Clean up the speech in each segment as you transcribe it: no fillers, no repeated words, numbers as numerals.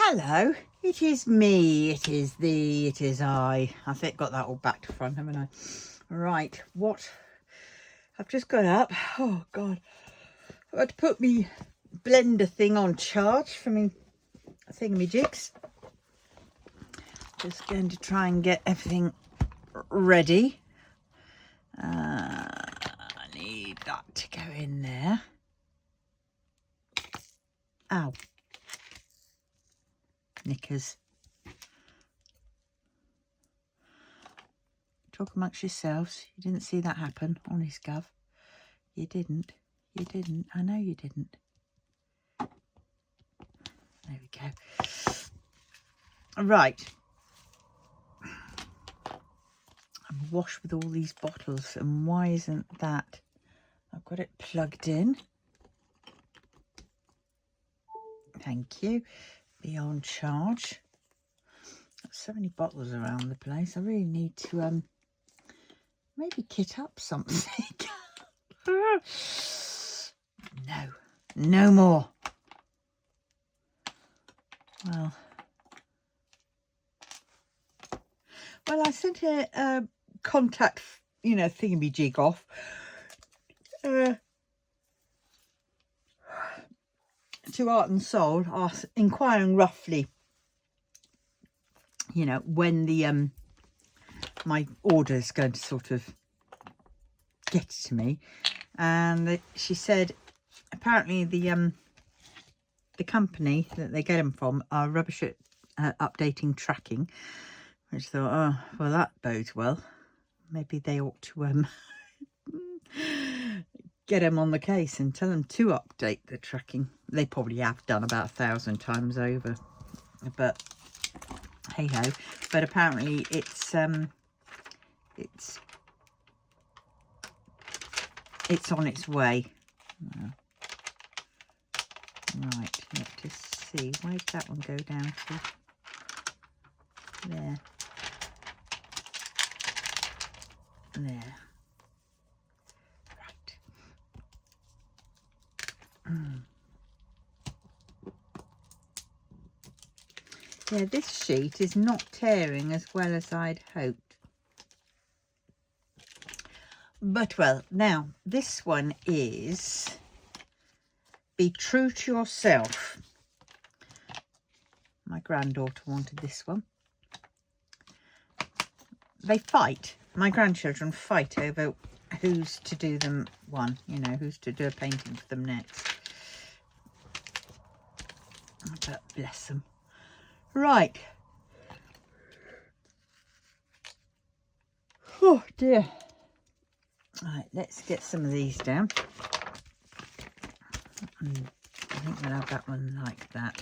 Hello, it is me, it is I. I think got that all back to front, haven't I? Right, what? I've just got up. Oh, God. I've got to put me blender thing on charge for me thingamajigs. Just going to try and get everything ready. I need that to go in there. Ow. Knickers. Talk amongst yourselves. You didn't see that happen, honest Gov. You didn't. You didn't. I know you didn't. There we go. Right. I'm awash with all these bottles, and why isn't that? I've got it plugged in. Thank you. Be on charge. Got so many bottles around the place. I really need to maybe kit up something. No, no more. Well, I sent a contact, thingamajig off to Art and Soul, inquiring roughly, when the my order is going to sort of get to me, and she said apparently the company that they get them from are rubbish at updating tracking. Which thought, oh well, that bodes well. Maybe they ought to get them on the case and tell them to update the tracking. They probably have done about 1,000 times over, but hey ho. But apparently it's on its way. Right, let's just see. Where did that one go down to? There. There. Right. Yeah, this sheet is not tearing as well as I'd hoped. But, well, now, this one is Be True to Yourself. My granddaughter wanted this one. They fight. My grandchildren fight over who's to do them one, who's to do a painting for them next. But bless them. Right. Oh dear. Right, let's get some of these down. I think we'll have that one like that.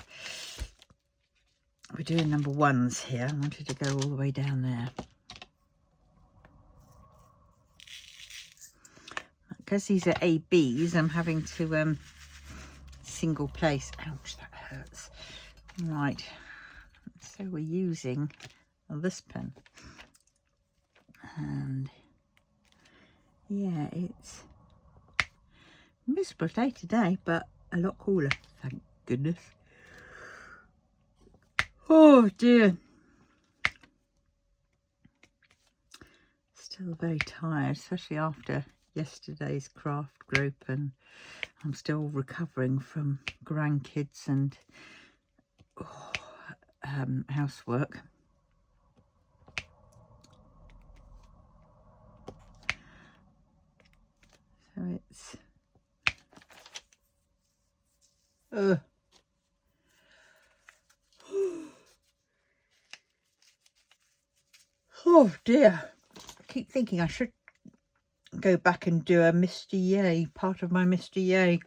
We're doing number ones here. I wanted to go all the way down there. Because these are ABs, I'm having to single place. Ouch, that hurts. Right, so we're using this pen. And yeah, it's a miserable day today, but a lot cooler, thank goodness. Oh dear. Still very tired, especially after yesterday's craft group, and I'm still recovering from grandkids and housework. So it's oh dear. I keep thinking I should go back and do a Mr. Yay, part of my Mr. Yay.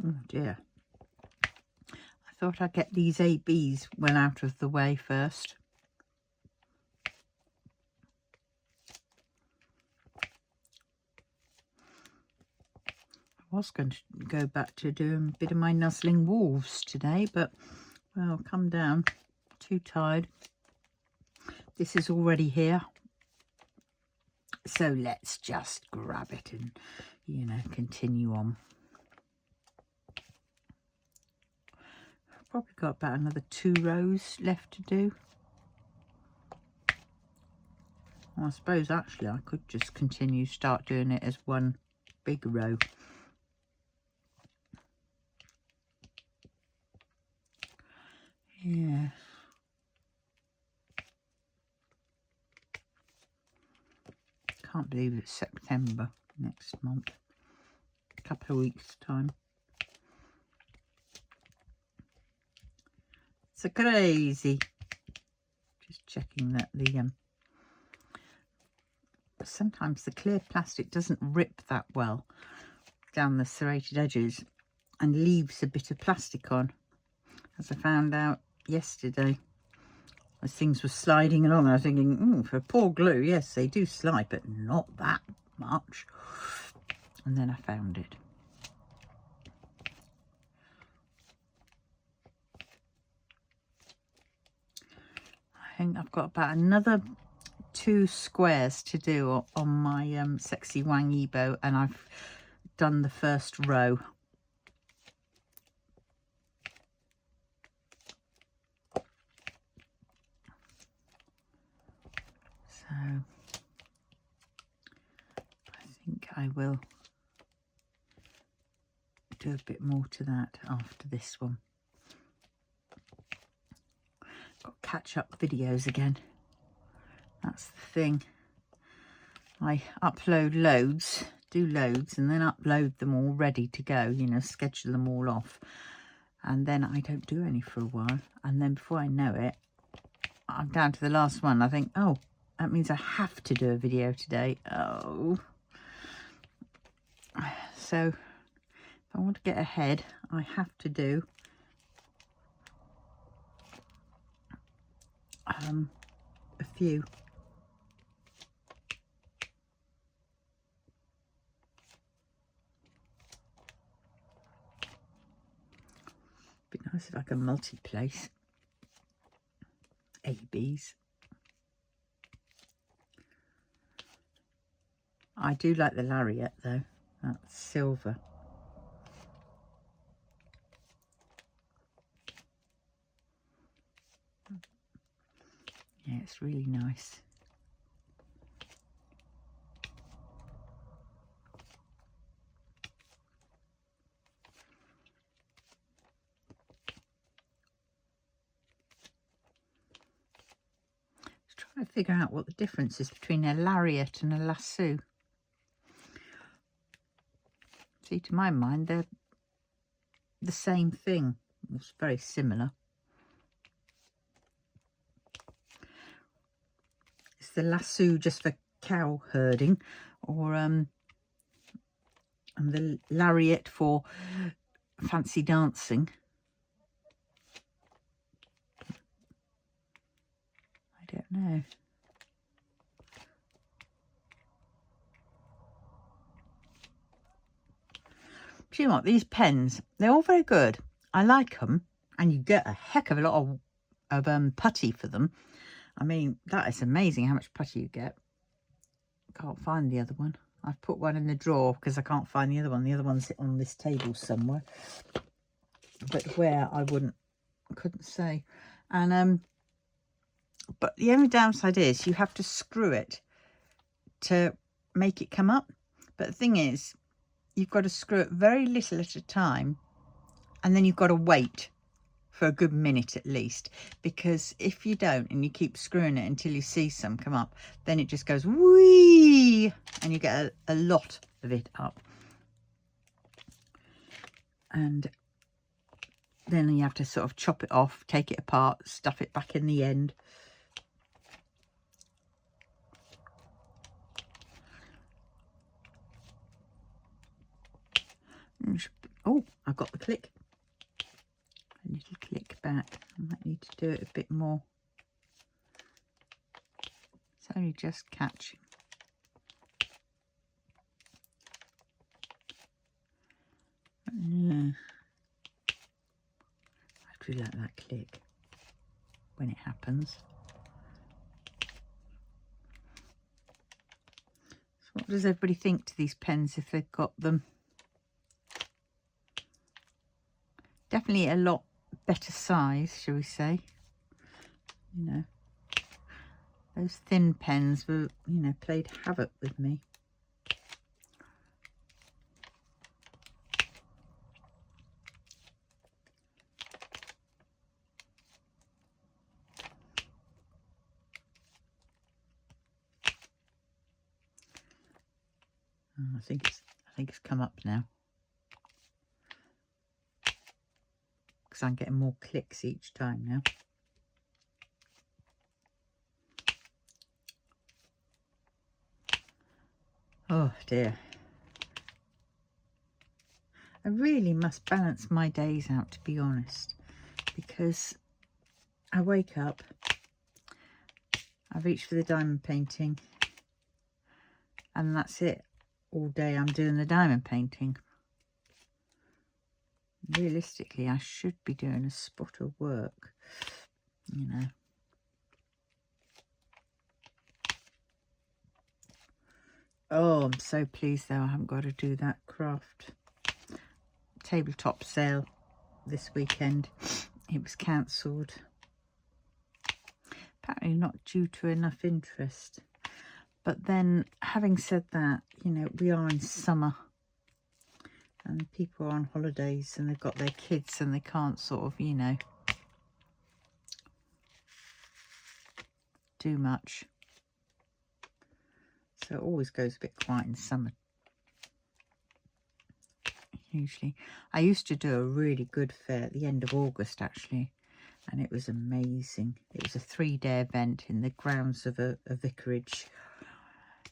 Oh dear. I thought I'd get these ABs well out of the way first. was going to go back to doing a bit of my nuzzling wolves today, but well, come down, too tired. This is already here, so let's just grab it and, you know, continue on. Probably got about another 2 rows left to do. Well, I suppose actually I could just start doing it as one big row. Yeah. Can't believe it's September next month. A couple of weeks' time. It's a crazy. Just checking that the sometimes the clear plastic doesn't rip that well down the serrated edges and leaves a bit of plastic on, as I found out yesterday as things were sliding along. I was thinking, for poor glue, yes, they do slide, but not that much. And then I found it. I think I've got about another 2 squares to do on my Sexy Wang Yibo, and I've done the first row. So I think I will do a bit more to that after this one. Got catch up videos again. That's the thing. I upload loads, do loads, and then upload them all ready to go, you know, schedule them all off. And then I don't do any for a while. And then before I know it, I'm down to the last one. I think, oh, that means I have to do a video today. Oh. So if I want to get ahead, I have to do a few. Be nice if I can multi-place ABs. I do like the lariat though. That's silver. Yeah, it's really nice. Just trying to figure out what the difference is between a lariat and a lasso. See, to my mind, they're the same thing. It's very similar. Is the lasso just for cow herding, or and the lariat for fancy dancing? I don't know. Do you know what? These pens, they're all very good. I like them, and you get a heck of a lot of putty for them. I mean, that is amazing how much putty you get. Can't find the other one. I've put one in the drawer because I can't find the other one. The other one's on this table somewhere, but where I couldn't say. And but the only downside is you have to screw it to make it come up. But the thing is, you've got to screw it very little at a time, and then you've got to wait for a good minute at least, because if you don't and you keep screwing it until you see some come up, then it just goes whee, and you get a lot of it up, and then you have to sort of chop it off, take it apart, stuff it back in the end. Oh, I got the click. A little click back. I might need to do it a bit more. It's only just catching. do like that click when it happens. So what does everybody think to these pens if they've got them? Definitely a lot better size, shall we say. You know, those thin pens were, you know, played havoc with me. Oh, I think it's come up now, because I'm getting more clicks each time now. Oh dear. I really must balance my days out, to be honest, because I wake up, I reach for the diamond painting, and that's it. All day I'm doing the diamond painting. Realistically, I should be doing a spot of work, you know. Oh, I'm so pleased though I haven't got to do that craft tabletop sale this weekend. It was cancelled. Apparently not due to enough interest. But then, having said that, you know, we are in summer and people are on holidays and they've got their kids and they can't sort of, you know, do much. So it always goes a bit quiet in summer. Usually. I used to do a really good fair at the end of August, actually. And it was amazing. It was a 3-day event in the grounds of a vicarage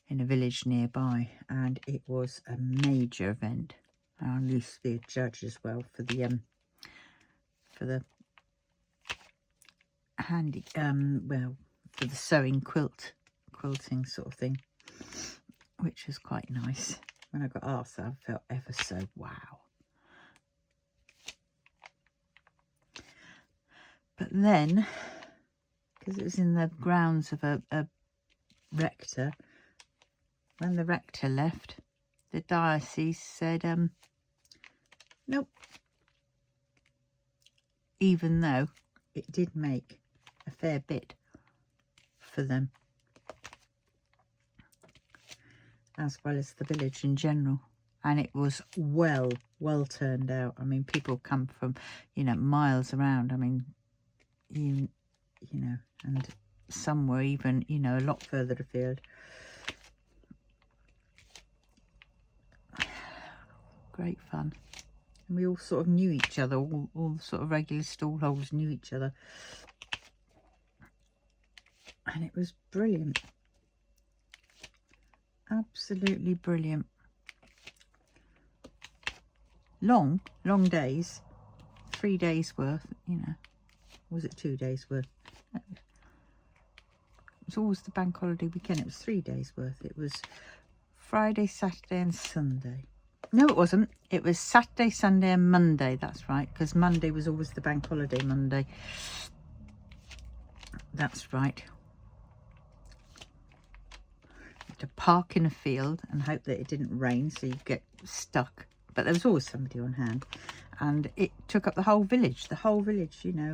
in a village nearby, and it was a major event. I used to be a judge as well for the handy well, for the sewing quilting sort of thing, which was quite nice. When I got asked, I felt ever so wow. But then, because it was in the grounds of a rector, when the rector left, the diocese said, nope. Even though it did make a fair bit for them, as well as the village in general. And it was well turned out. I mean, people come from, you know, miles around. I mean, you know, and some were even, you know, a lot further afield. Great fun. And we all sort of knew each other. All the sort of regular stallholders knew each other. And it was brilliant. Absolutely brilliant. Long days. 3 days worth, you know. Was it 2 days worth? It was always the bank holiday weekend. It was 3 days worth. It was Friday, Saturday and Sunday. No, it wasn't. It was Saturday, Sunday and Monday. That's right, because Monday was always the bank holiday Monday. That's right. To park in a field and hope that it didn't rain so you get stuck. But there was always somebody on hand. And it took up the whole village. The whole village, you know.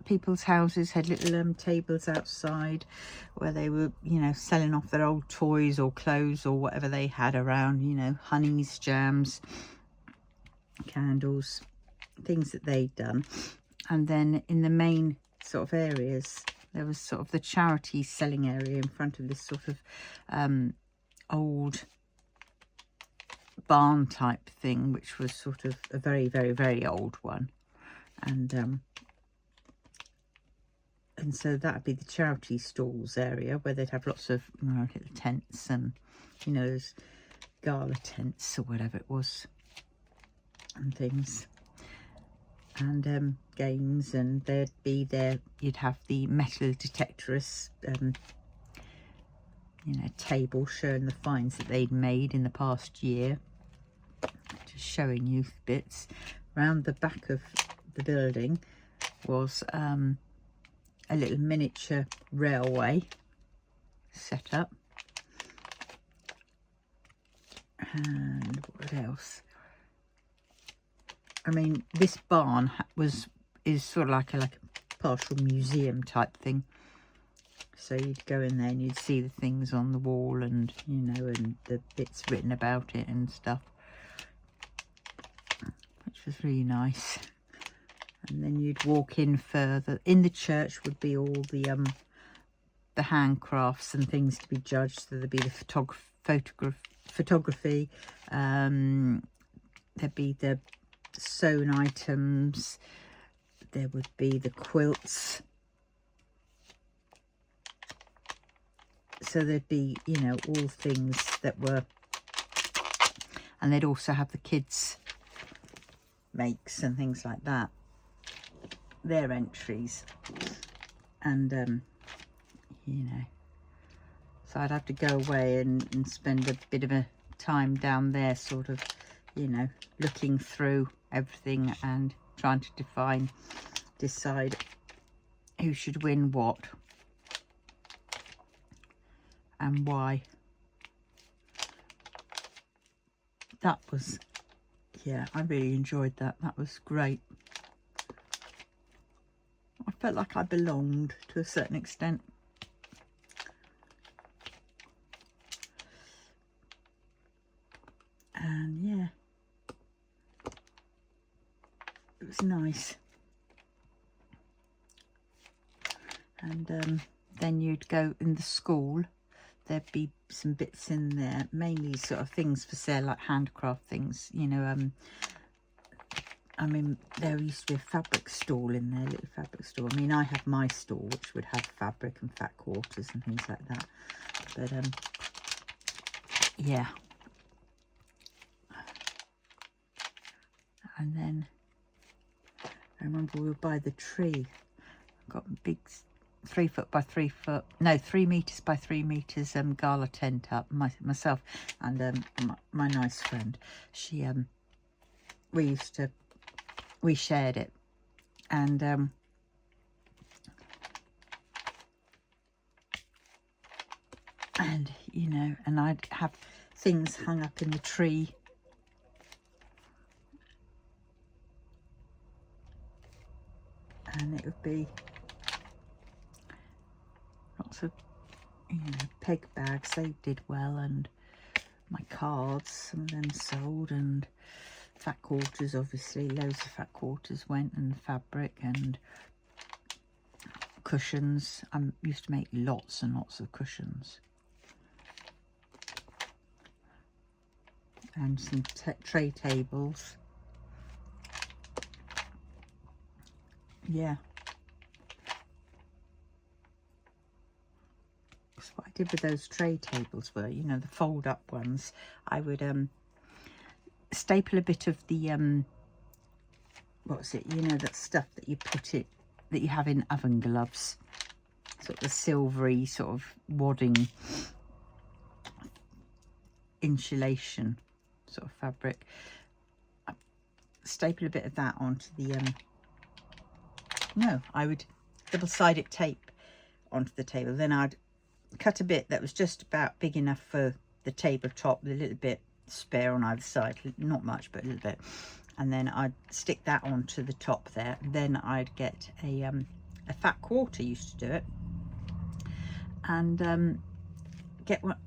People's houses had little tables outside where they were, you know, selling off their old toys or clothes or whatever they had around, you know, honeys, jams, candles, things that they'd done. And then in the main sort of areas, there was sort of the charity selling area in front of this sort of old barn type thing, which was sort of a very, very, very old one. And so that'd be the charity stalls area where they'd have lots of, you know, little tents and, you know, those gala tents or whatever it was and things. And games, and there'd be there, you'd have the metal detectorists, you know, table showing the finds that they'd made in the past year. Just showing you bits. Round the back of the building, was a little miniature railway set up. And what else? I mean, this barn is sort of like a partial museum type thing. So you'd go in there and you'd see the things on the wall, and you know, and the bits written about it and stuff, which was really nice. And then you'd walk in further. In the church would be all the handcrafts and things to be judged. So there'd be the photography. There'd be the sewn items. There would be the quilts. So there'd be, you know, all things that were, and they'd also have the kids' makes and things like that, their entries. And you know, so I'd have to go away and spend a bit of a time down there, sort of, you know, looking through everything and trying to decide who should win what and why. That was, yeah, I really enjoyed that. That was great. I felt like I belonged to a certain extent. And yeah, it was nice. And then you'd go in the school. There'd be some bits in there, mainly sort of things for sale, like handcraft things, you know. I mean, there used to be a fabric stall in there, little fabric stall. I mean, I have my stall, which would have fabric and fat quarters and things like that. But yeah. And then I remember we were by the tree. Got a big 3 foot by 3 foot, no, 3 meters by 3 meters gala tent up. Myself and my nice friend. She we shared it, and you know, and I'd have things hung up in the tree. And it would be lots of, you know, peg bags. They did well, and my cards, some of them sold, and fat quarters, obviously, loads of fat quarters went, and fabric and cushions. I used to make lots and lots of cushions. And some tray tables. Yeah. So what I did with those tray tables were, you know, the fold up ones, I would staple a bit of the what's it, you know, that stuff that you put it, that you have in oven gloves, sort of the silvery sort of wadding insulation sort of fabric. I staple a bit of that onto the no, I would double-sided tape onto the table. Then I'd cut a bit that was just about big enough for the tabletop, a little bit spare on either side, not much, but a little bit. And then I'd stick that onto the top there. Then I'd get a fat quarter, used to do it, and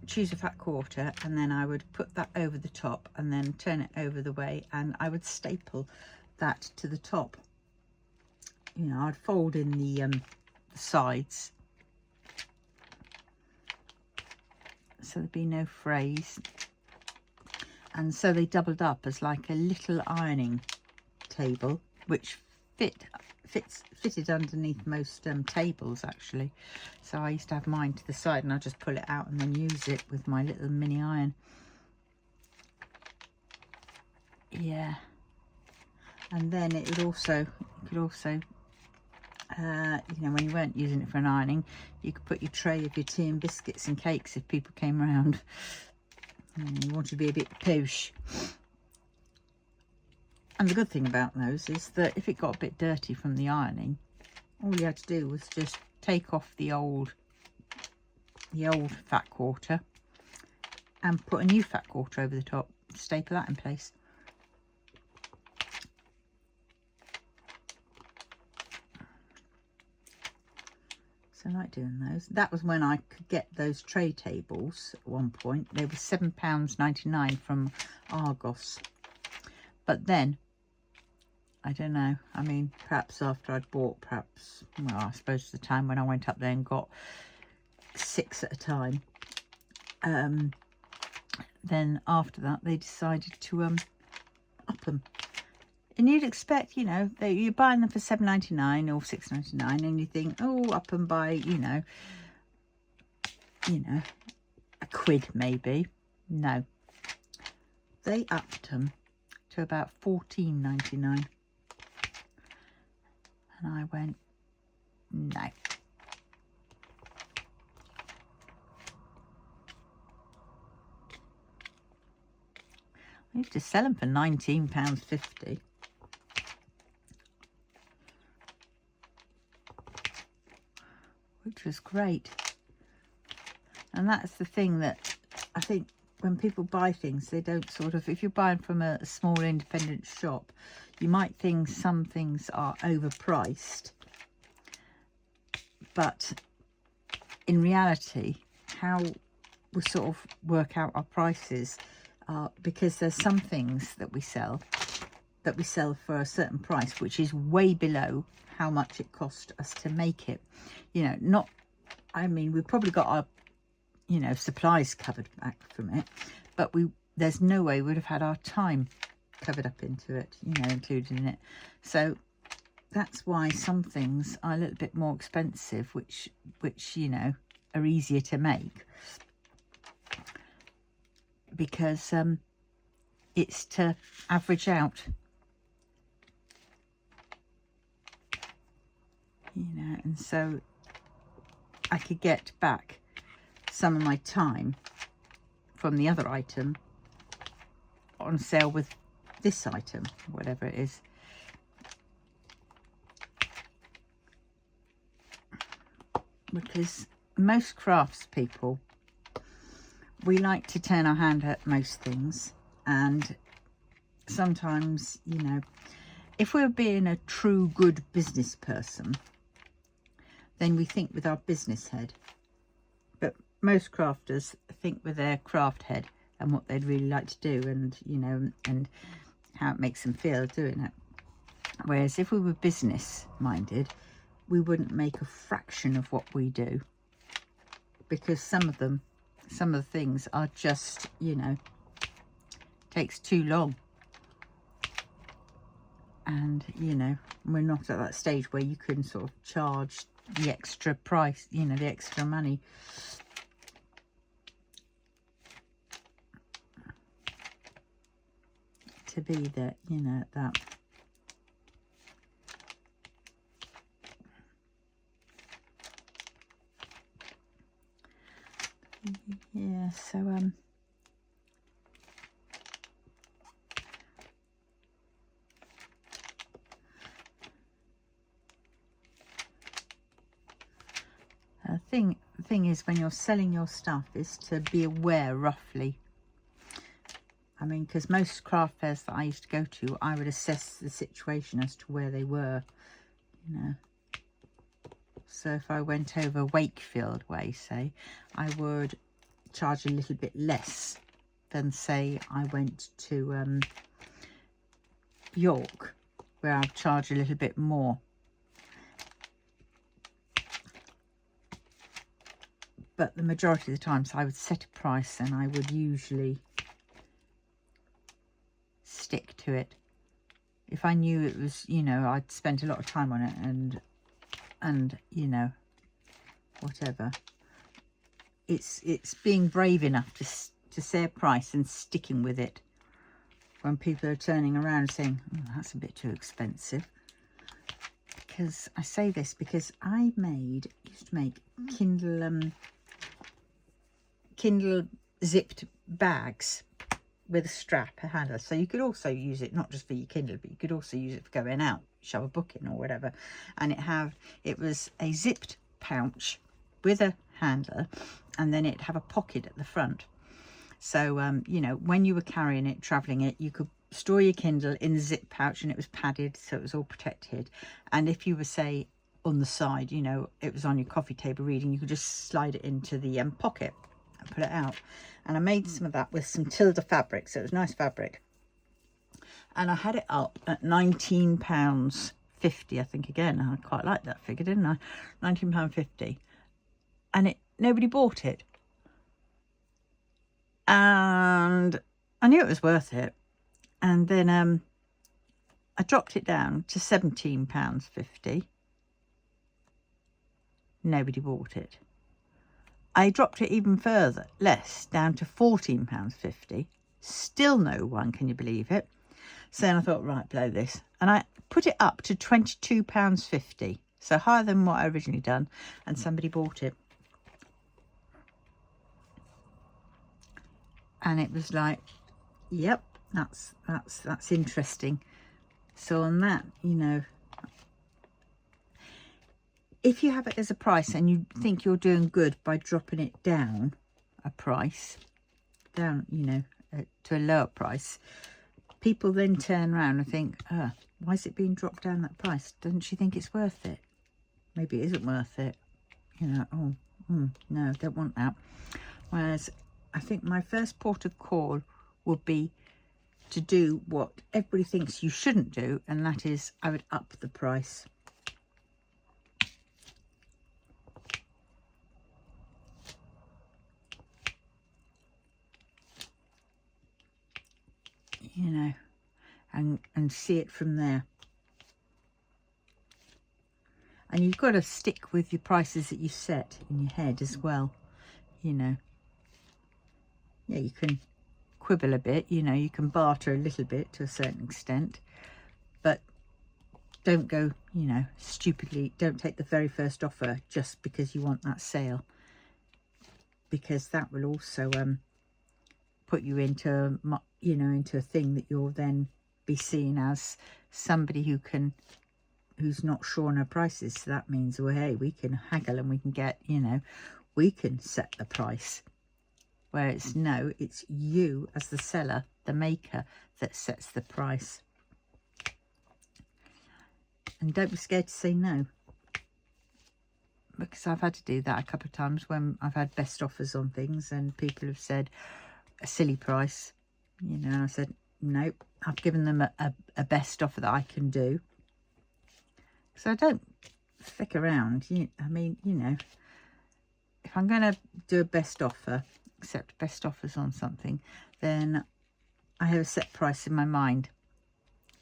choose a fat quarter, and then I would put that over the top and then turn it over the way, and I would staple that to the top. You know, I'd fold in the sides so there'd be no frays, and so they doubled up as like a little ironing table, which fitted underneath most tables actually. So I used to have mine to the side, and I just pull it out and then use it with my little mini iron. Yeah. And then it would also, you could also you know, when you weren't using it for an ironing, you could put your tray of your tea and biscuits and cakes if people came round. You want to be a bit posh. And the good thing about those is that if it got a bit dirty from the ironing, all you had to do was just take off the old fat quarter and put a new fat quarter over the top, staple that in place. So I like doing those. That was when I could get those tray tables at one point. They were £7.99 from Argos. But then, I don't know, I mean, perhaps after I'd bought, well, I suppose the time when I went up there and got 6 at a time. Then after that, they decided to up them. And you'd expect, you know, you're buying them for £7.99 or £6.99, and you think, oh, up them by, you know, a quid maybe. No, they upped them to about £14.99, and I went, no. I used to sell them for £19.50. Which was great. And that's the thing that I think when people buy things, they don't sort of, if you're buying from a small independent shop, you might think some things are overpriced. But in reality, how we sort of work out our prices are because there's some things that we sell for a certain price, which is way below how much it cost us to make it. You know, not, I mean, we've probably got our, you know, supplies covered back from it, but there's no way we'd have had our time covered up into it, you know, included in it. So that's why some things are a little bit more expensive, which you know, are easier to make, because it's to average out, you know. And so I could get back some of my time from the other item on sale with this item, whatever it is. Because most crafts people, we like to turn our hand at most things, and sometimes, you know, if we're being a true good business person, then we think with our business head. But most crafters think with their craft head and what they'd really like to do, and, you know, and how it makes them feel doing it. Whereas if we were business minded, we wouldn't make a fraction of what we do, because some of the things are just, you know, takes too long. And, you know, we're not at that stage where you can sort of charge the extra price, you know, the extra money. To be that, you know, that. Yeah, so thing is, when you're selling your stuff, is to be aware roughly. I mean, because most craft fairs that I used to go to, I would assess the situation as to where they were, you know. So if I went over Wakefield way, say, I would charge a little bit less than, say, I went to York, where I'd charge a little bit more. But the majority of the times I would set a price, and I would usually stick to it. If I knew it was, you know, I'd spent a lot of time on it, and you know, whatever. It's being brave enough to say a price and sticking with it when people are turning around and saying, oh, that's a bit too expensive. Because I say this because I used to make Kindle zipped bags with a strap, a handle. So you could also use it not just for your Kindle, but you could also use it for going out, shove a book in or whatever. And it was a zipped pouch with a handle, and then it'd have a pocket at the front. So you know, when you were carrying it, traveling it, you could store your Kindle in the zip pouch, and it was padded, so it was all protected. And if you were, say, on the side, you know, it was on your coffee table reading, you could just slide it into the pocket and put it out. And I made some of that with some Tilda fabric, so it was nice fabric. And I had it up at £19.50, I think. Again, I quite like that figure, didn't I? £19.50. And nobody bought it. And I knew it was worth it. And then I dropped it down to £17.50. Nobody bought it. I dropped it even further, less, down to £14.50. Still no one, can you believe it? So then I thought, right, blow this. And I put it up to £22.50. So higher than what I originally done. And somebody bought it. And it was like, yep, that's interesting. So on that, you know, if you have it as a price and you think you're doing good by dropping it down a price, down, you know, to a lower price, people then turn around and think, oh, why is it being dropped down that price? Doesn't she think it's worth it? Maybe it isn't worth it. You know, no, don't want that. Whereas I think my first port of call would be to do what everybody thinks you shouldn't do, and that is I would up the price. You know, and see it from there. And you've got to stick with your prices that you set in your head as well, you know. Yeah, you can quibble a bit, you know, you can barter a little bit to a certain extent, but don't go, you know, stupidly, don't take the very first offer just because you want that sale, because that will also put you into, you know, into a thing that you'll then be seen as somebody who's not sure on her prices. So that means, well, hey, we can haggle and we can get, you know, we can set the price. Where it's no, it's you as the seller, the maker, that sets the price. And don't be scared to say no, because I've had to do that a couple of times when I've had best offers on things and people have said a silly price, you know, and I said nope, I've given them a best offer that I can do. So I don't thick around. I mean, you know, if I'm going to do a best offer, accept best offers on something, then I have a set price in my mind,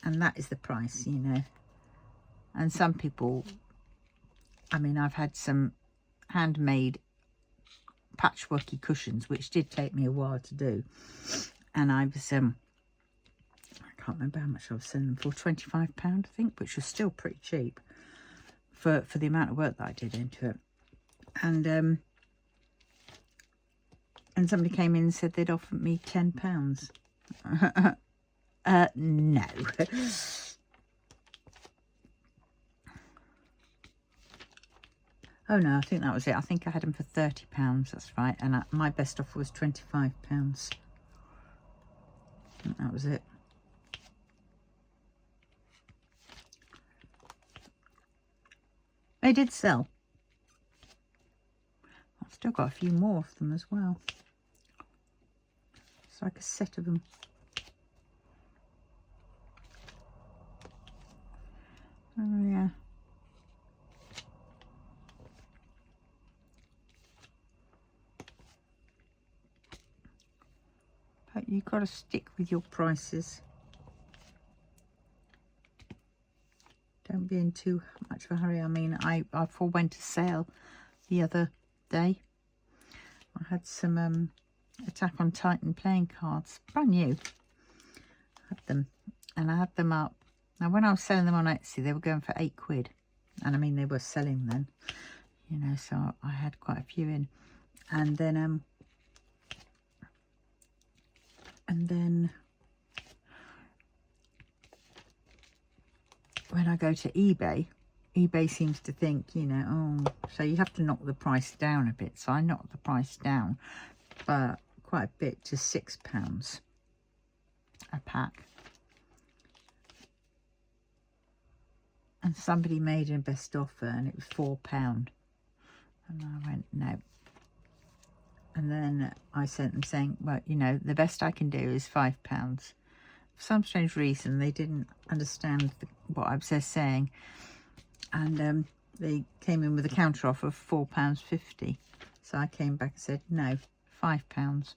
and that is the price, you know. And some people, I mean, I've had some handmade patchworky cushions, which did take me a while to do, and I was I can't remember how much I was selling them for, £25 I think, which was still pretty cheap for the amount of work that I did into it. And somebody came in and said they'd offered me £10. No. Oh no, I think that was it. I think I had them for £30, that's right. And my best offer was £25. I think that was it. They did sell. I've still got a few more of them as well. It's like a set of them. Oh yeah. But you've got to stick with your prices. Don't be in too much of a hurry. I mean, I forewent a sale the other day. I had some Attack on Titan playing cards, brand new. I had them, and I had them up. Now, when I was selling them on Etsy, they were going for £8. And I mean, they were selling then, you know, so I had quite a few in. And then And then when I go to eBay, eBay seems to think, you know, oh, so you have to knock the price down a bit. So I knocked the price down, but quite a bit, to £6 a pack. And somebody made a best offer and it was £4. And I went, no. And then I sent them saying, well, you know, the best I can do is £5. For some strange reason, they didn't understand what I was saying. And they came in with a counter offer of £4.50. So I came back and said, no, £5.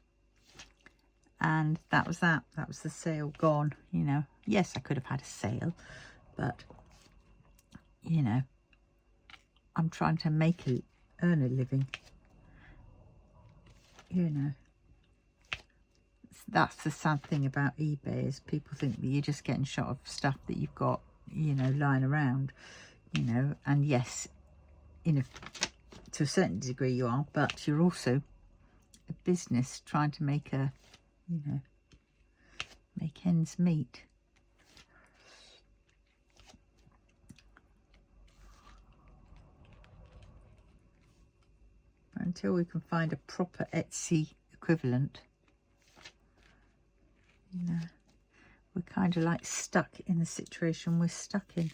And that was that. That was the sale gone, you know. Yes, I could have had a sale, but, you know, I'm trying to earn a living. You know, that's the sad thing about eBay, is people think that you're just getting shot of stuff that you've got, you know, lying around, you know. And yes, to a certain degree you are, but you're also a business trying to make make ends meet. Until we can find a proper Etsy equivalent, you know, we're kind of like stuck in the situation we're stuck in.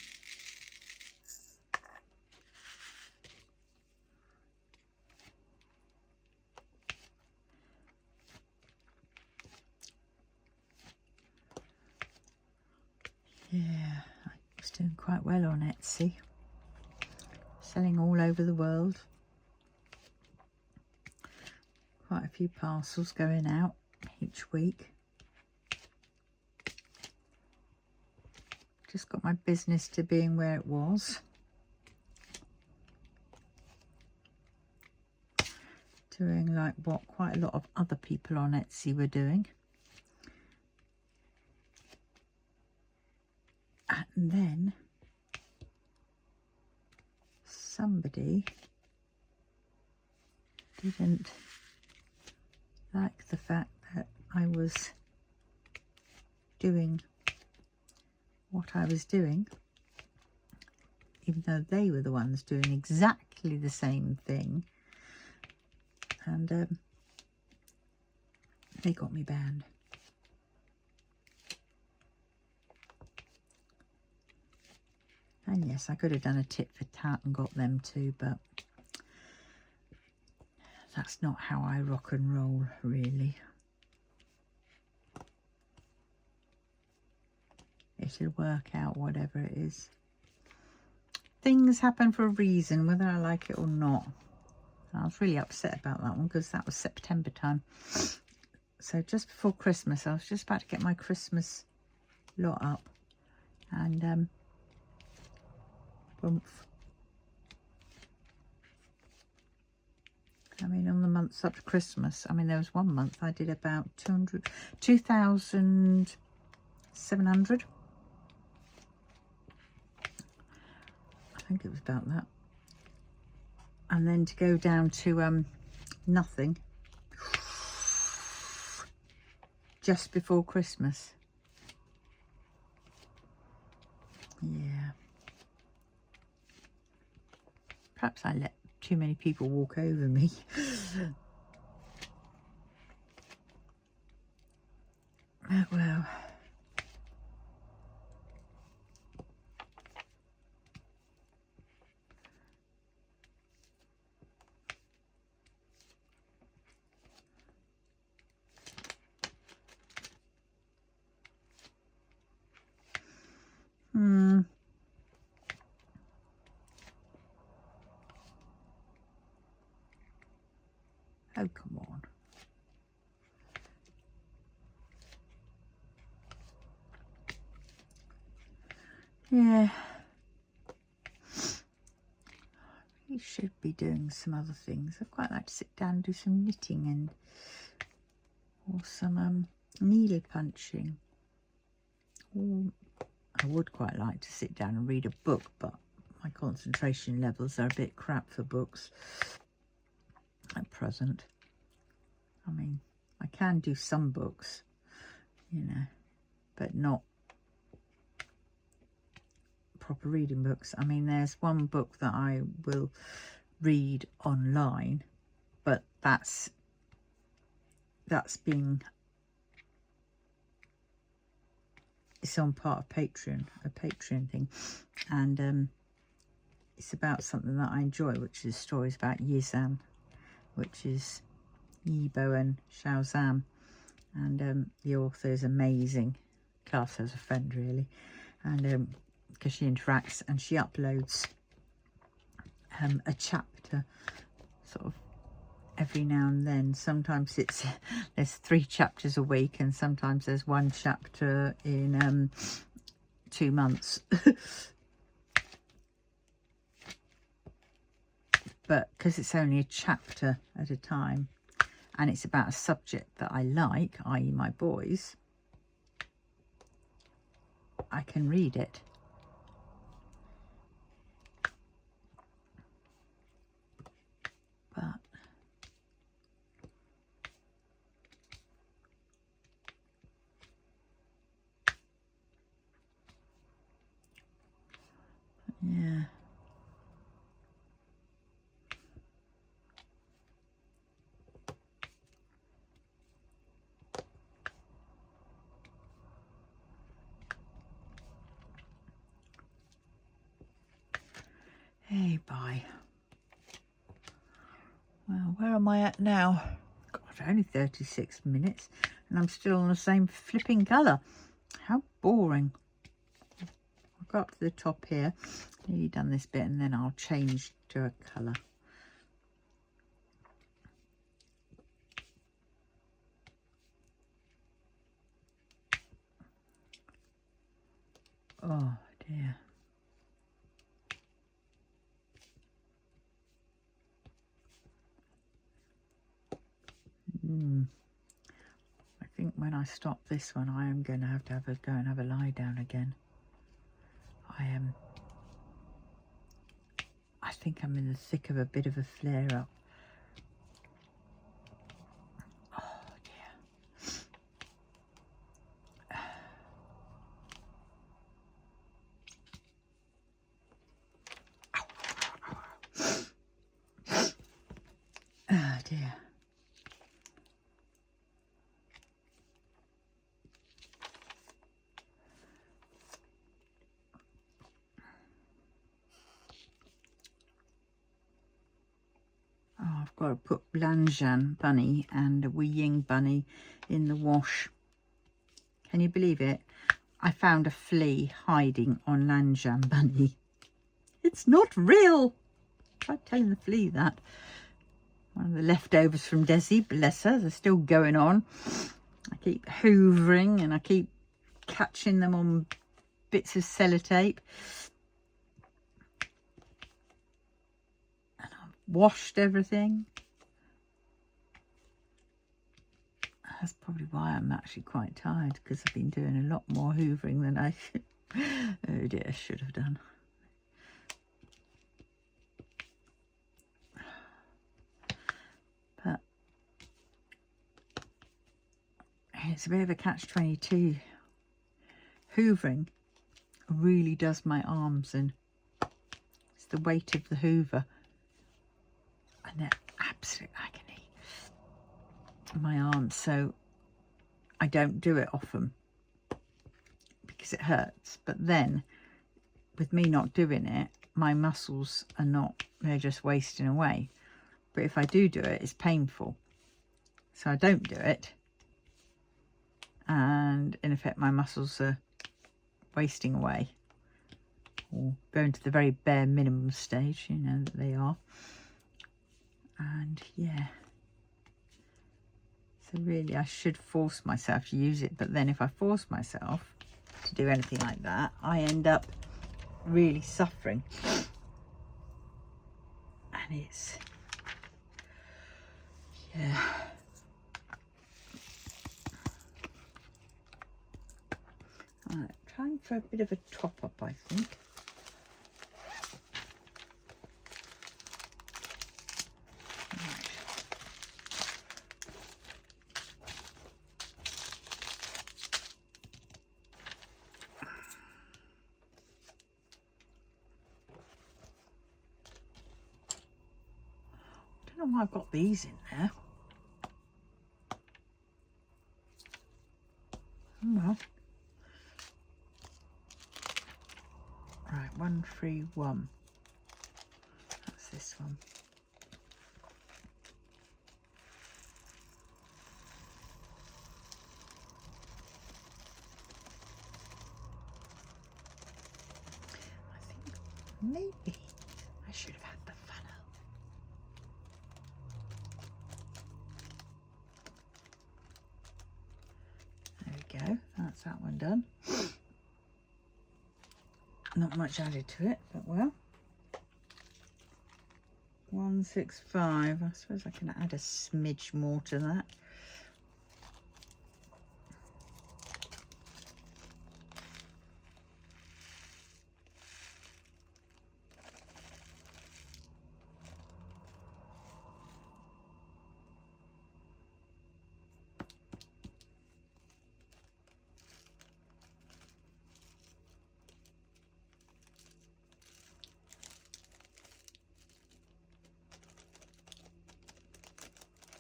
Yeah, I was doing quite well on Etsy, selling all over the world. Quite a few parcels going out each week. Just got my business to being where it was. Doing like what quite a lot of other people on Etsy were doing. And then somebody didn't like the fact that I was doing what I was doing, even though they were the ones doing exactly the same thing. And they got me banned. And yes, I could have done a tit for tat and got them too, but that's not how I rock and roll, really. It'll work out, whatever it is. Things happen for a reason, whether I like it or not. I was really upset about that one because that was September time. So just before Christmas, I was just about to get my Christmas lot up. And boom. I mean, on the months up to Christmas, I mean, there was one month I did about 2,700. I think it was about that. And then to go down to nothing just before Christmas. Yeah. Perhaps I let too many people walk over me. Oh, well. Oh, come on. Yeah. I should be doing some other things. I'd quite like to sit down and do some knitting or some needle punching. Or I would quite like to sit down and read a book, but my concentration levels are a bit crap for books at present. I mean, I can do some books, you know, but not proper reading books. I mean, there's one book that I will read online, but that's being, it's on part of Patreon, a Patreon thing, and it's about something that I enjoy, which is stories about Yizam, which is Yibo and Shaozam, and the author is amazing. Class her as a friend, really, and because she interacts and she uploads a chapter sort of every now and then. Sometimes there's 3 chapters a week, and sometimes there's 1 chapter in 2 months. But because it's only a chapter at a time, and it's about a subject that I like, i.e. my boys, I can read it. But yeah. Hey, bye. Well, where am I at now? God, only 36 minutes, and I'm still on the same flipping colour. How boring. I'll go up to the top here. Nearly done this bit, and then I'll change to a colour. Oh dear. I think when I stop this one, I am going to have go and have a lie down again. I think I'm in the thick of a bit of a flare up. Oh dear. Oh dear. Oh, I've got to put Lanjan Bunny and a Wee Ying Bunny in the wash. Can you believe it? I found a flea hiding on Lanjan Bunny. It's not real. Try telling the flea that. One of the leftovers from Desi, bless her, they're still going on. I keep hoovering and I keep catching them on bits of sellotape. And I've washed everything. That's probably why I'm actually quite tired, because I've been doing a lot more hoovering than I oh dear, should have done. But it's a bit of a catch-22. Hoovering really does my arms in. It's the weight of the hoover. And they're absolute agony. My arms, so I don't do it often because it hurts. But then with me not doing it, my muscles are not, they're just wasting away. But if I do it, it's painful. So I don't do it. And in effect, my muscles are wasting away, or going to the very bare minimum stage, you know, that they are. And yeah. So really, I should force myself to use it. But then if I force myself to do anything like that, I end up really suffering. And it's, yeah. Right, trying for a bit of a top up, I think. don't know why I've got these in there. Oh well. Right, 131. That's this one. I think maybe I should have had the funnel. There we go. That's that one done. Not much added to it, but well. 165. I suppose I can add a smidge more to that.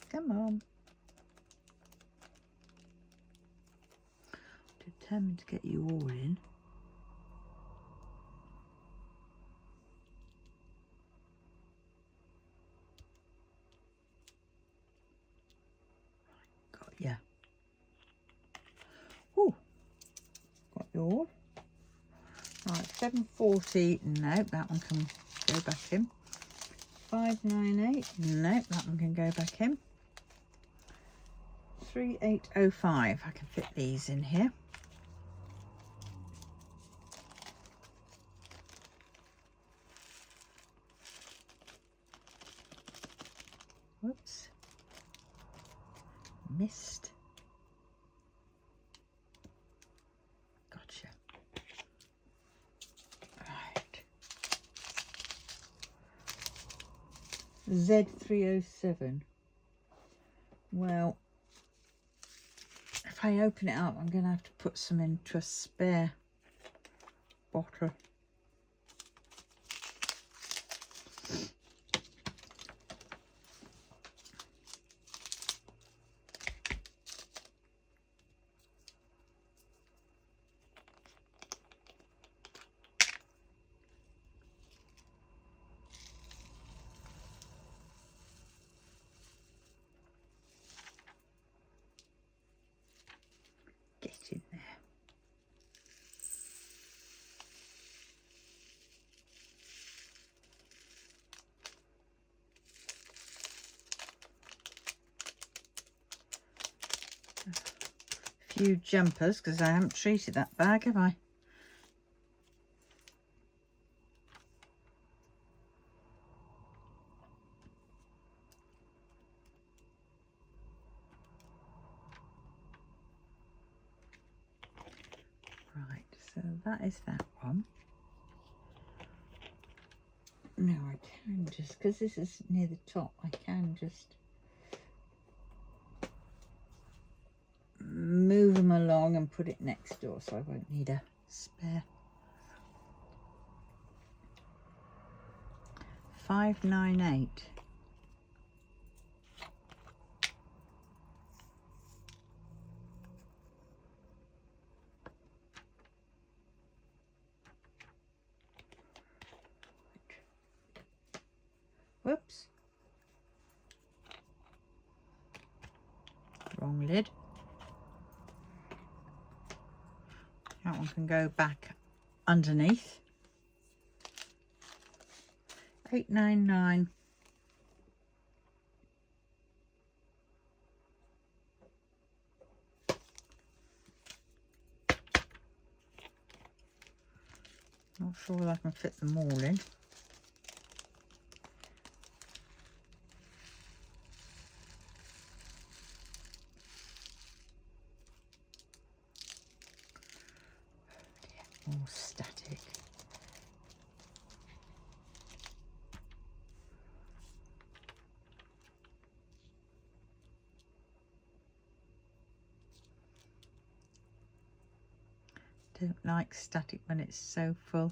Come on. Determined to get you all in. Got ya. Ooh. Got you all. Right, 740. Nope, that one can go back in. 598. Nope, that one can go back in. 3805. I can fit these in here. Whoops. Missed. Gotcha. Right. Z307. Well, if I open it up, I'm going to have to put some into a spare bottle. Get in there. A few jumpers, because I haven't treated that bag, have I? Right, so that is that one. Now I can just, because this is near the top, I can just move them along and put it next door, so I won't need a spare. 598. Whoops. Wrong lid. That one can go back underneath. 899. Not sure whether I can fit them all in. More static. Don't like static when it's so full.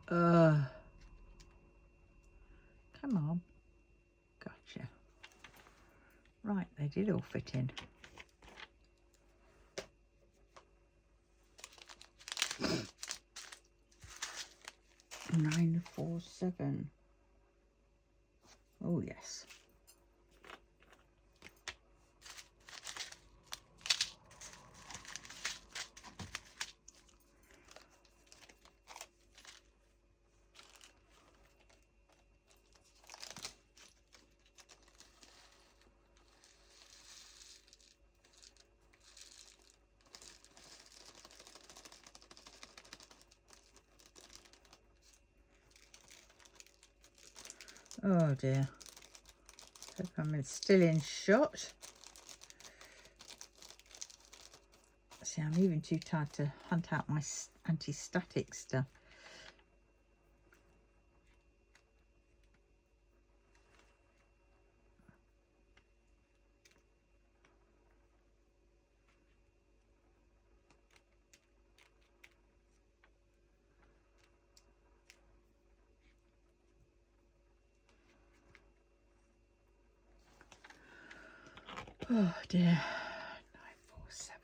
Come on. Gotcha. Right, they did all fit in. Nine, 4, 7. Oh yes. Oh dear. Hope I'm still in shot. See, I'm even too tired to hunt out my anti-static stuff. Oh dear. 9, 4, 7.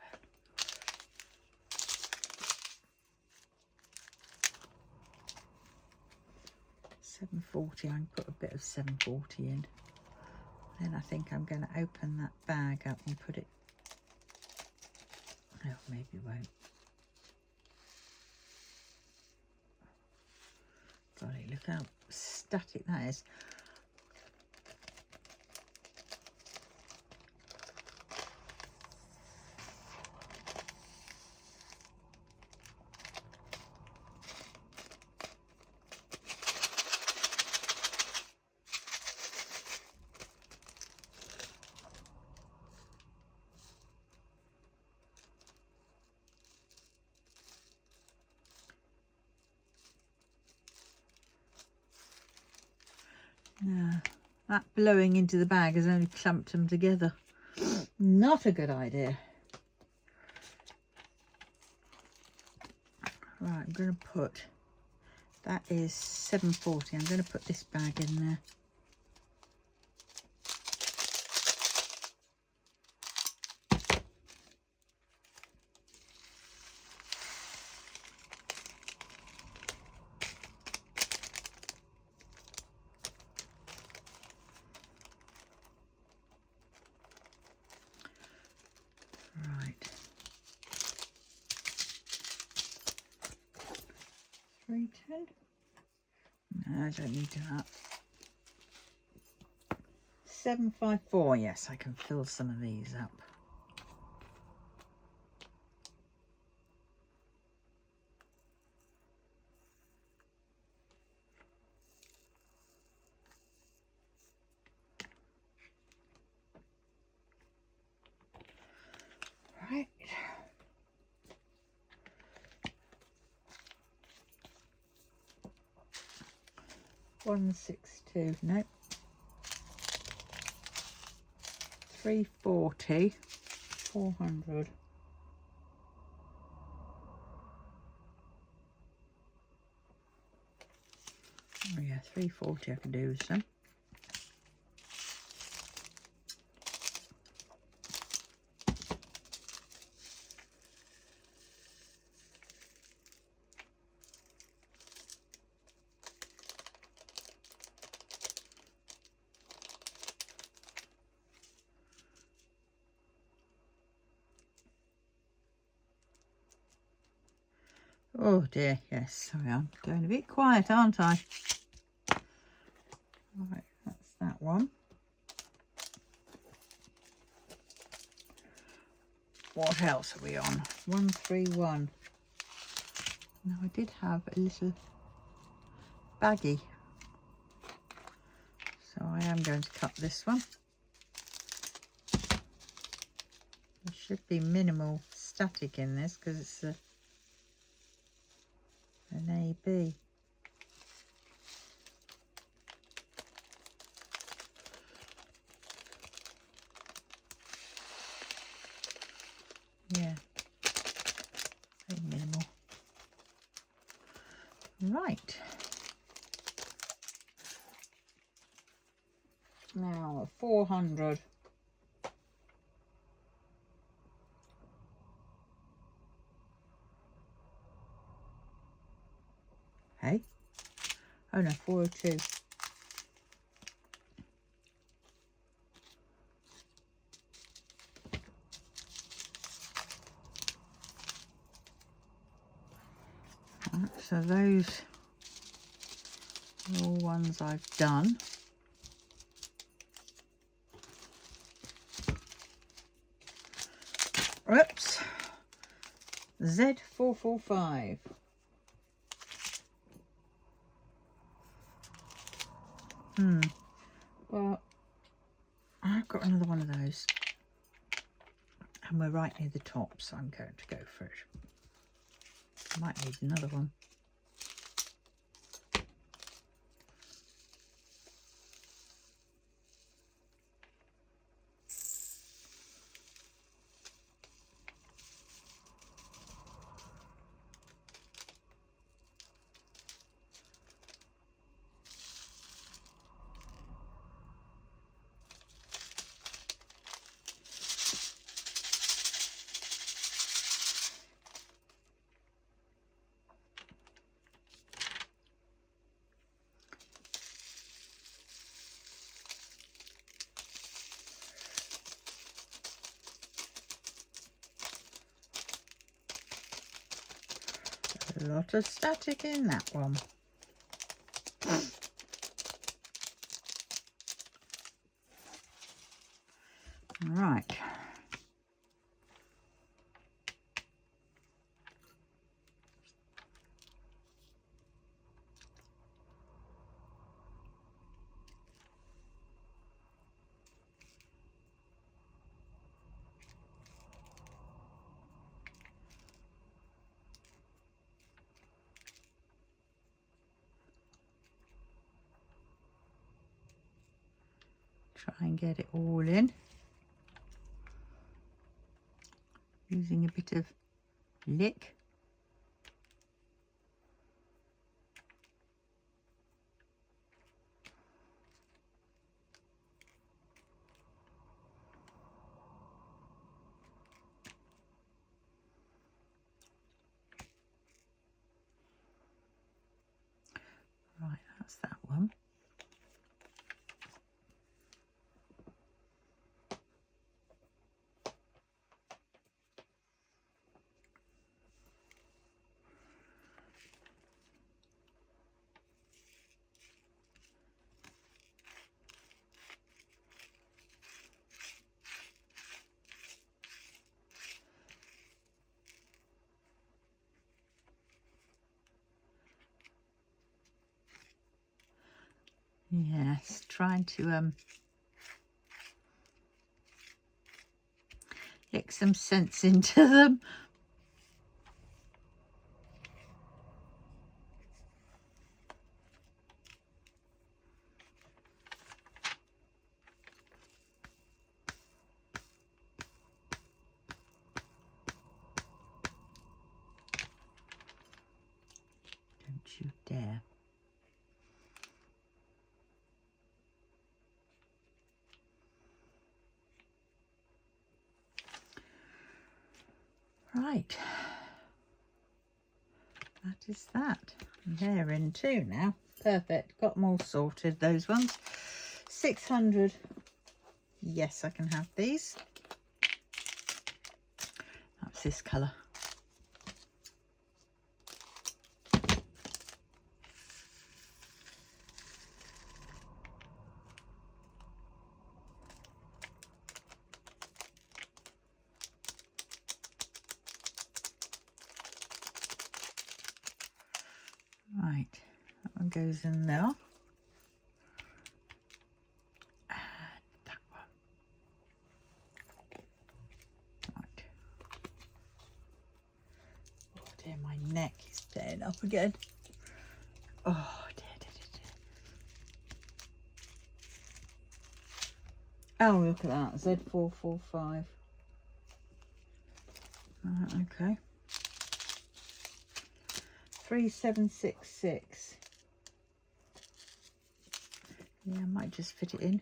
740. I can put a bit of 740 in. Then I think I'm going to open that bag up and put it. Oh, maybe won't. Golly, look how static that is. No, that blowing into the bag has only clumped them together. Not a good idea. Right, I'm going to put, that is 740. I'm going to put this bag in there. Right. 310. No, I don't need that. 754. Yes, I can fill some of these up. Right. 162. Nope. 340. 400. Oh yeah, 340 I can do with some. Oh dear, yes, sorry, I'm going a bit quiet, aren't I? Right, that's that one. What else are we on? 131. Now I did have a little baggie, so I am going to cut this one. There should be minimal static in this because it's an AB. Yeah, very minimal. Right. 400. Hey? Oh no, 402. Right, so those are all ones I've done. Oops. Z445. Well, I've got another one of those. And we're right near the top, so I'm going to go for it. I might need another one. A lot of static in that one. Right. Try and get it all in. Using a bit of lick. Right, that's that one. Yes, trying to get some sense into them. Don't you dare. Right. That is that. They're in too now. Perfect. Got them all sorted, those ones. 600. Yes, I can have these. That's this colour. Right, that one goes in there. And that one. Right. Oh dear, my neck is playing up again. Oh dear, dear, dear, dear. Oh, look at that. Z445. Okay. 3766. Yeah, I might just fit it in.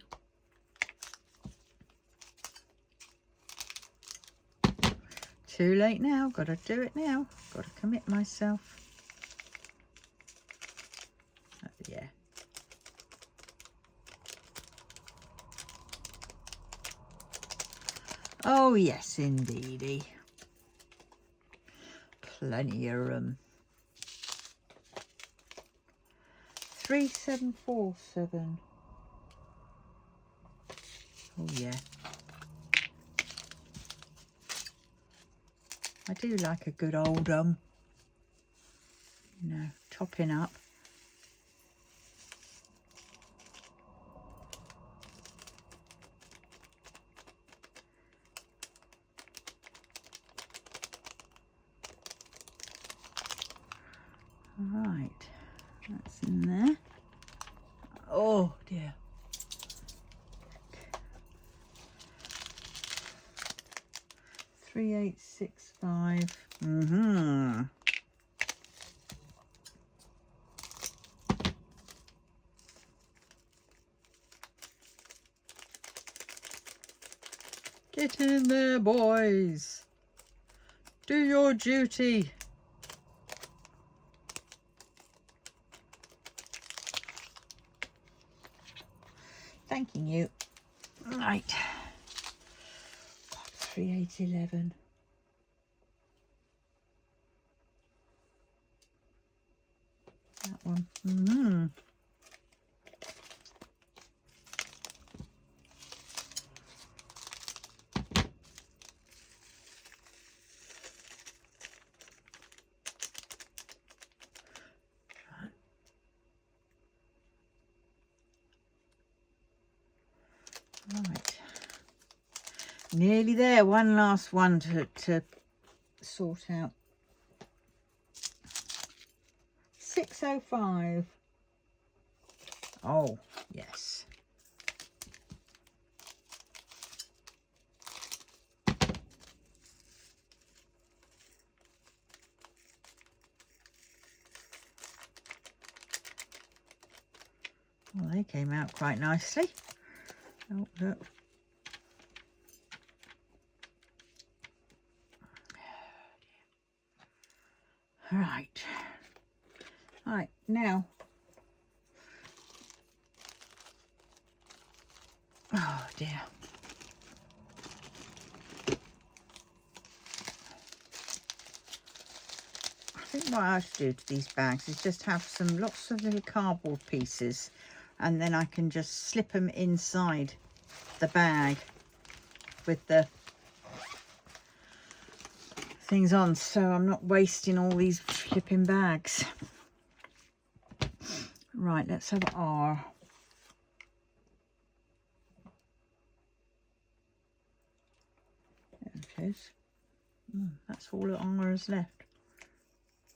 too late now. Got to do it now. Got to commit myself. Yeah. Oh, yes, indeedy. Plenty of room. 3747. Oh, yeah. I do like a good old, you know, topping up. Right, that's in there. Oh dear. 3865. Get in there, boys. Do your duty. Thanking you. Right. 3811. That one. Right. Nearly there. One last one to sort out. 605. Oh, yes. Well, they came out quite nicely. Oh, look. Right. Right, now. Oh, dear. I think what I should do to these bags is just have lots of little cardboard pieces, and then I can just slip them inside the bag with the things on, so I'm not wasting all these flipping bags. Right, let's have R. There it is. That's all that R is left.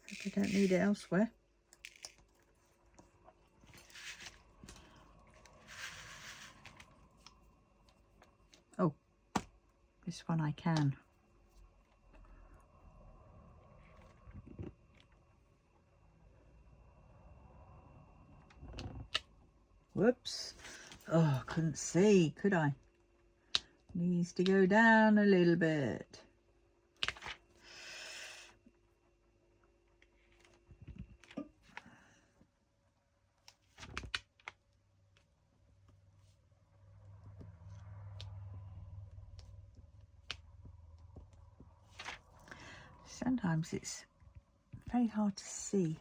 Hope I don't need it elsewhere. Oh, this one I can. Whoops. Oh, couldn't see, could I? Needs to go down a little bit. Sometimes it's very hard to see.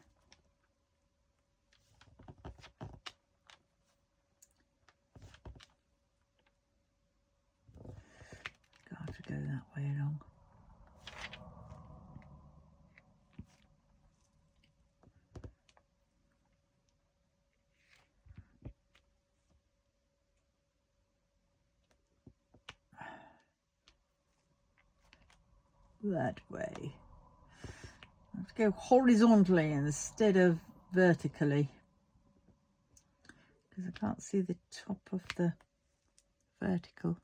Got to go that way along. That way. I have to go horizontally instead of vertically, because I can't see the top of the vertical.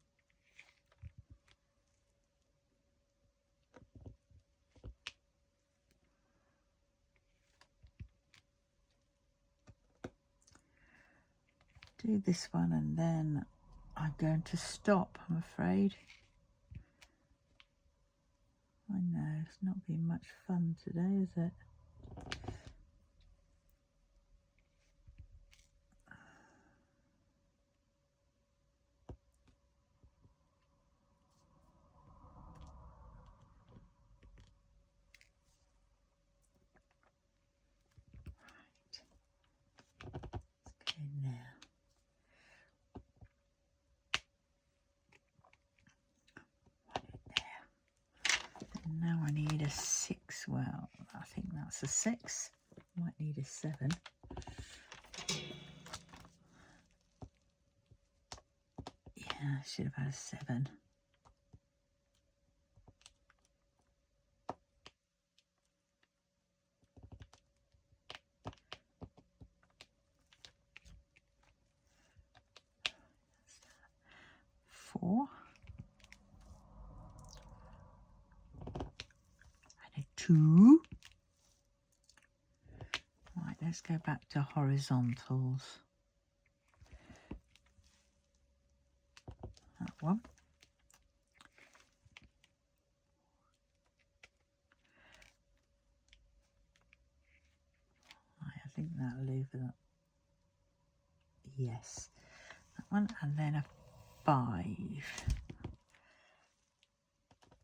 Do this one and then I'm going to stop, I'm afraid. I It's not been much fun today, is it? Okay, now. And now I need a 6. Well, I think that's a 6. Might need a 7. Yeah, I should have had a 7. Four. And a 2. Right, let's go back to horizontals. That one. Right, I think that'll leave that. Yes, that one, and then a 5.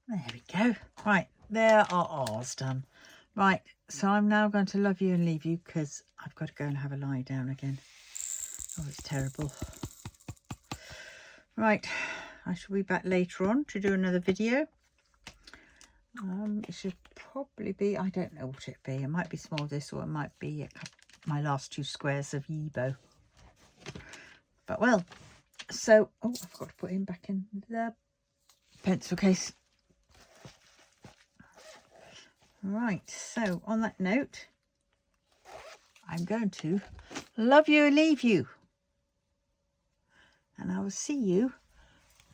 There we go. Right, there are R's done. Right, so I'm now going to love you and leave you because I've got to go and have a lie down again. Oh, it's terrible. Right, I shall be back later on to do another video. It should probably be, I don't know what it'd be. It might be small this, or it might be my last 2 squares of Yibo. But well, so, oh, I forgot to put him back in the pencil case. Right, so on that note, I'm going to love you and leave you. And I will see you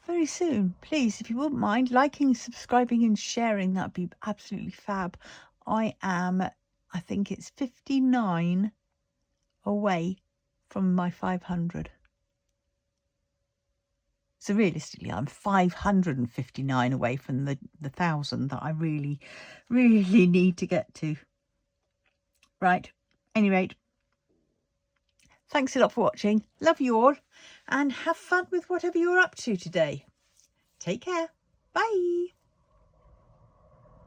very soon. Please, if you wouldn't mind liking, subscribing and sharing, that'd be absolutely fab. I think it's 59 away from my 500. So realistically, I'm 559 away from the 1,000 that I really, really need to get to. Right. Any rate, thanks a lot for watching. Love you all. And have fun with whatever you're up to today. Take care. Bye.